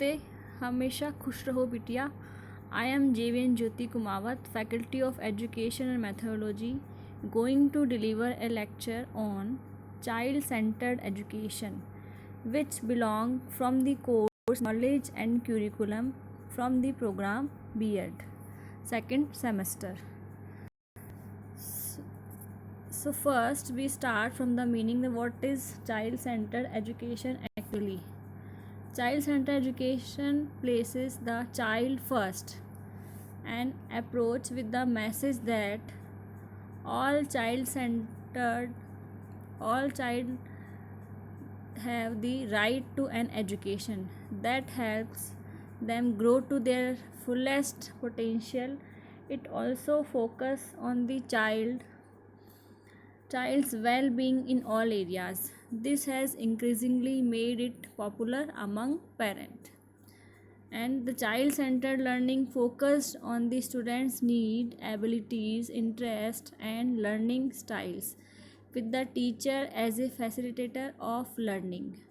नमस्ते, हमेशा खुश रहो बिटिया। I am JVN Jyoti Kumawat, Faculty of Education and Methodology, going to deliver a lecture on child-centered education, which belong from the course Knowledge and Curriculum from the program B.Ed, second semester. So first we start from the meaning of what is child-centered education actually. Child-centered education places the child first and approach with the message that all child-centered, all child have the right to an education that helps them grow to their fullest potential. It also focus on the child's well-being in all areas. This has increasingly made it popular among parents. And the child-centered learning focused on the students' need, abilities, interest, and learning styles, with the teacher as a facilitator of learning.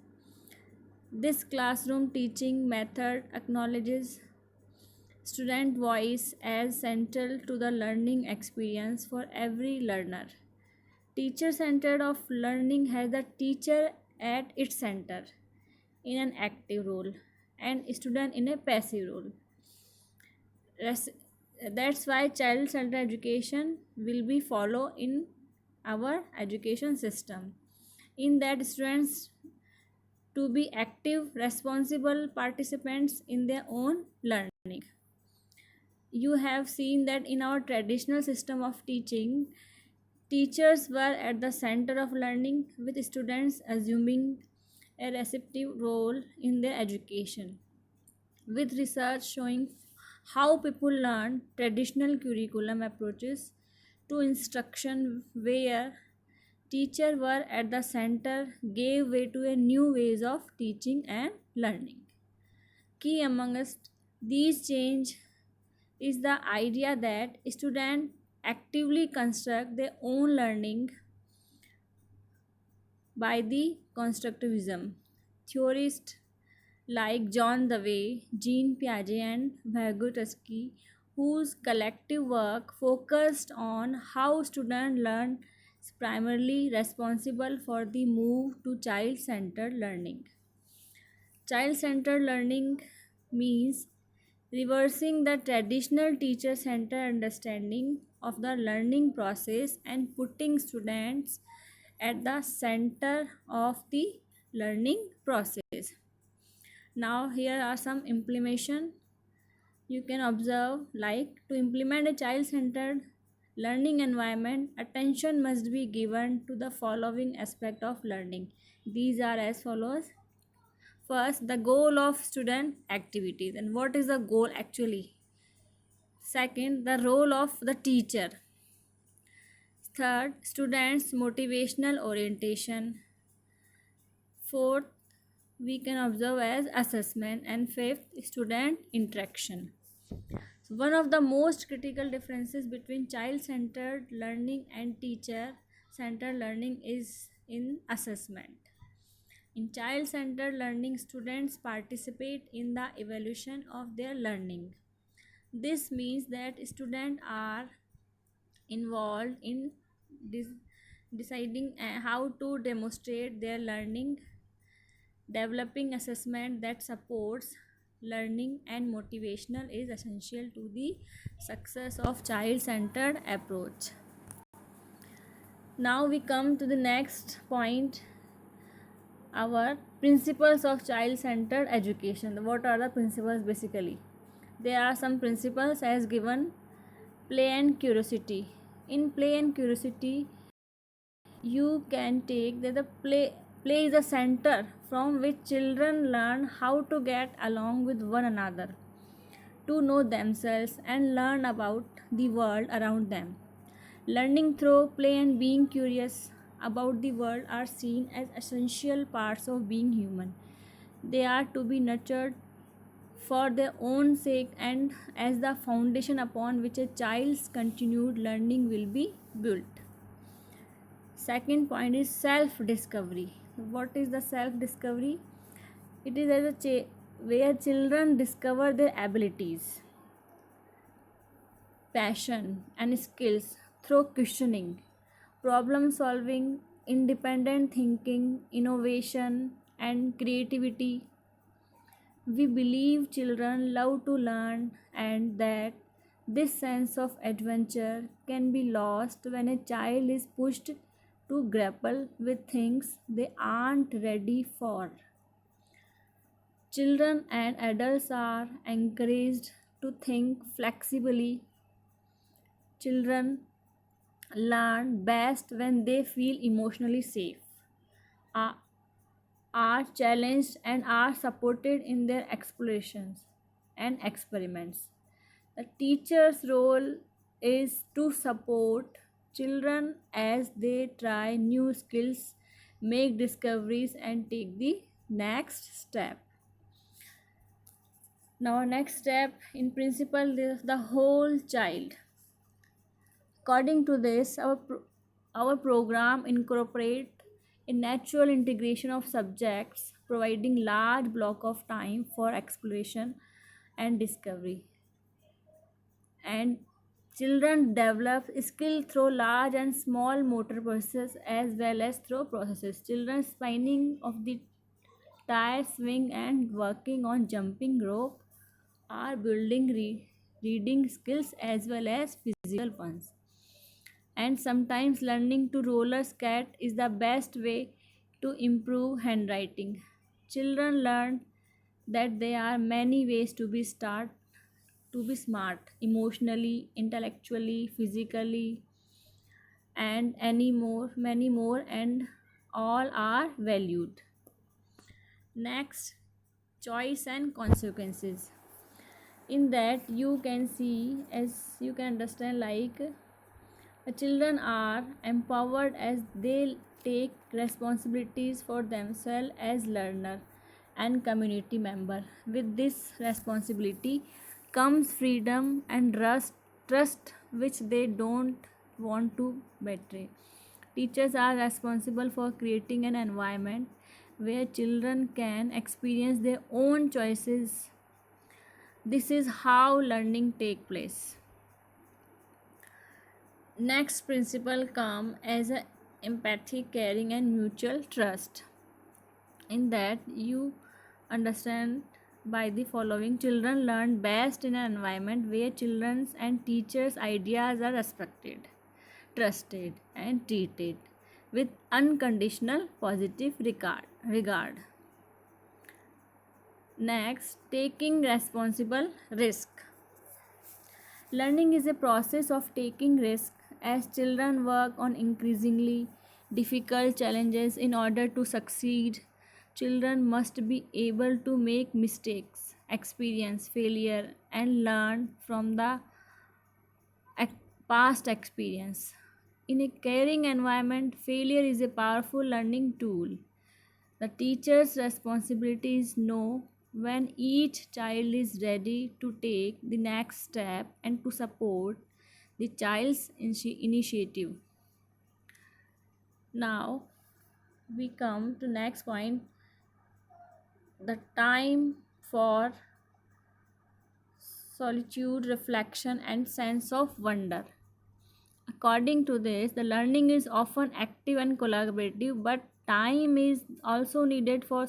This classroom teaching method acknowledges student voice as central to the learning experience for every learner. Teacher-centered of learning has the teacher at its center in an active role and student in a passive role. That's why child-centered education will be followed in our education system. In that students to be active, responsible participants in their own learning. You have seen that in our traditional system of teaching, teachers were at the center of learning, with students assuming a receptive role in their education. With research showing how people learn, traditional curriculum approaches to instruction where teachers were at the center gave way to a new ways of teaching and learning. Key amongst these change is the idea that students actively construct their own learning by the constructivism. Theorists like John Dewey, Jean Piaget, and Vygotsky, whose collective work focused on how students learn, is primarily responsible for the move to child-centered learning. Child-centered learning means reversing the traditional teacher-centered understanding of the learning process and putting students at the center of the learning process. Now here are some implementation you can observe. Like, to implement a child-centered learning environment, attention must be given to the following aspect of learning. These are as follows. First, the goal of student activities, and what is the goal actually. Second, the role of the teacher. Third, students motivational orientation. Fourth, we can observe as assessment. And fifth, student interaction. So one of the most critical differences between child-centered learning and teacher-centered learning is in assessment. In child-centered learning, students participate in the evaluation of their learning. This means that students are involved in deciding how to demonstrate their learning. Developing assessment that supports learning and motivational is essential to the success of child-centered approach. Now we come to the next point, our principles of child-centered education. What are the principles basically? There are some principles as given. Play and curiosity. In play and curiosity, you can take that the play is the center from which children learn how to get along with one another, to know themselves and learn about the world around them. Learning through play and being curious about the world are seen as essential parts of being human. They are to be nurtured for their own sake and as the foundation upon which a child's continued learning will be built. Second point is self-discovery. What is the self-discovery? It is as a where children discover their abilities, passion, and skills through questioning, problem solving, independent thinking, innovation, and creativity. We believe children love to learn and that this sense of adventure can be lost when a child is pushed to grapple with things they aren't ready for. Children and adults are encouraged to think flexibly. Children learn best when they feel emotionally safe, are, are challenged, and are supported in their explorations and experiments. The teacher's role is to support children as they try new skills, make discoveries, and take the next step. Now, next step in principle is the whole child. According to this, our program incorporate a natural integration of subjects, providing large block of time for exploration and discovery. And children develop skill through large and small motor processes as well as through processes. Children spinning of the tire swing and working on jumping rope are building reading skills as well as physical ones. And sometimes learning to roller skate is the best way to improve handwriting. Children learn that there are many ways to be smart emotionally, intellectually, physically, and many more, and all are valued. Next, choice and consequences. In that, you can see, as you can understand, like the children are empowered as they take responsibilities for themselves as learner and community member. With this responsibility comes freedom and trust which they don't want to betray. Teachers are responsible for creating an environment where children can experience their own choices. This is how learning take place. Next principle come as a empathy, caring, and mutual trust. In that, you understand by the following: children learn best in an environment where children's and teachers' ideas are respected, trusted, and treated with unconditional positive regard. Next, taking responsible risk. Learning is a process of taking risk as children work on increasingly difficult challenges in order to succeed. Children must be able to make mistakes, experience failure, and learn from the past experience. In a caring environment, failure is a powerful learning tool. The teacher's responsibility is know when each child is ready to take the next step and to support the child's initiative. Now we come to next point, the time for solitude, reflection, and sense of wonder. According to this, the learning is often active and collaborative, but time is also needed for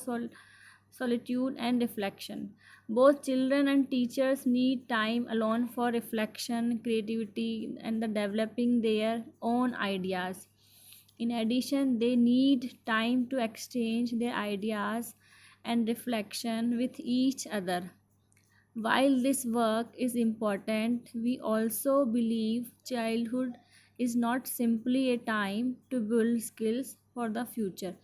solitude and reflection. Both children and teachers need time alone for reflection, creativity, and the developing their own ideas. In addition, they need time to exchange their ideas and reflection with each other. While this work is important, we also believe childhood is not simply a time to build skills for the future,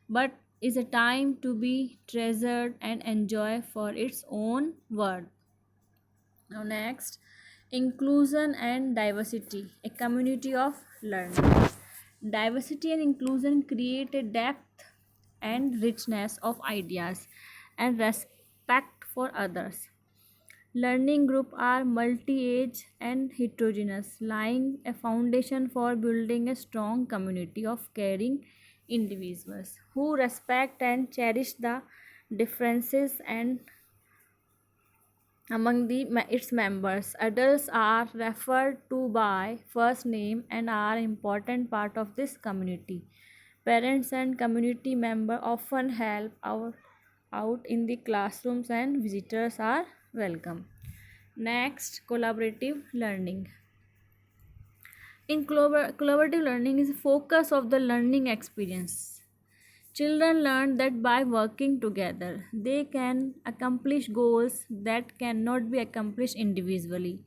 but is a time to be treasured and enjoy for its own worth. Now, next, inclusion and diversity, a community of learning. Diversity and inclusion create a depth and richness of ideas and respect for others. Learning groups are multi-age and heterogeneous, laying a foundation for building a strong community of caring individuals who respect and cherish the differences and among its members. Adults are referred to by first name and are important part of this community. Parents and community members often help out in the classrooms and visitors are welcome. Next, collaborative learning. In collaborative learning is focus of the learning experience. Children learn that by working together, they can accomplish goals that cannot be accomplished individually.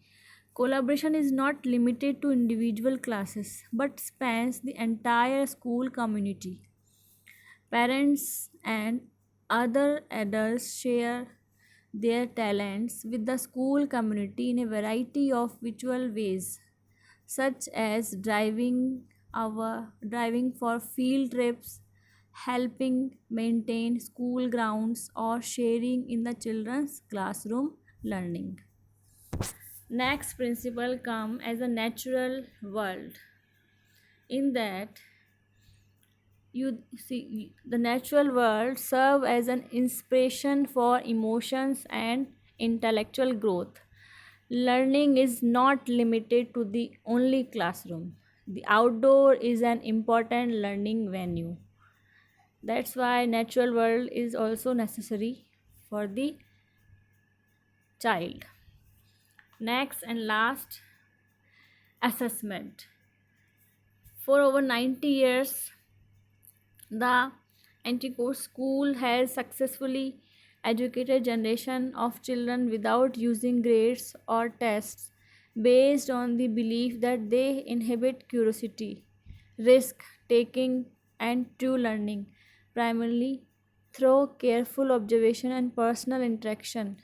Collaboration is not limited to individual classes but spans the entire school community. Parents and other adults share their talents with the school community in a variety of visual ways, such as driving for field trips, helping maintain school grounds, or sharing in the children's classroom learning. Next principle come as a natural world. In that, you see the natural world serve as an inspiration for emotions and intellectual growth. Learning is not limited to the only classroom. The outdoor is an important learning venue. That's why natural world is also necessary for the child. Next and last, assessment. For over 90 years, the Anticourt School has successfully educated generation of children without using grades or tests, based on the belief that they inhibit curiosity, risk taking, and true learning, primarily through careful observation and personal interaction.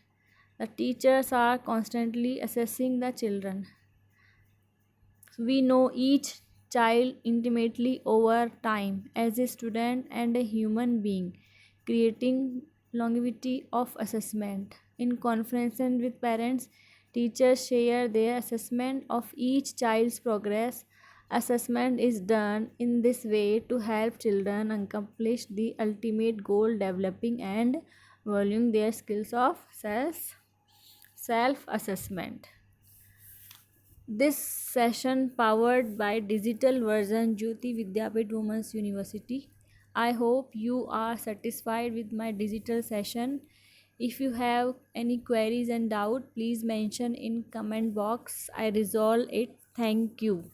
The teachers are constantly assessing the children. We know each child intimately over time as a student and a human being, creating longevity of assessment. In conferences with parents, teachers share their assessment of each child's progress. Assessment is done in this way to help children accomplish the ultimate goal, developing and valuing their skills of self assessment. This session powered by digital version Jyoti Vidyapit Women's University. I hope you are satisfied with my digital session. If you have any queries and doubt, please mention in comment box. I resolve it. Thank you.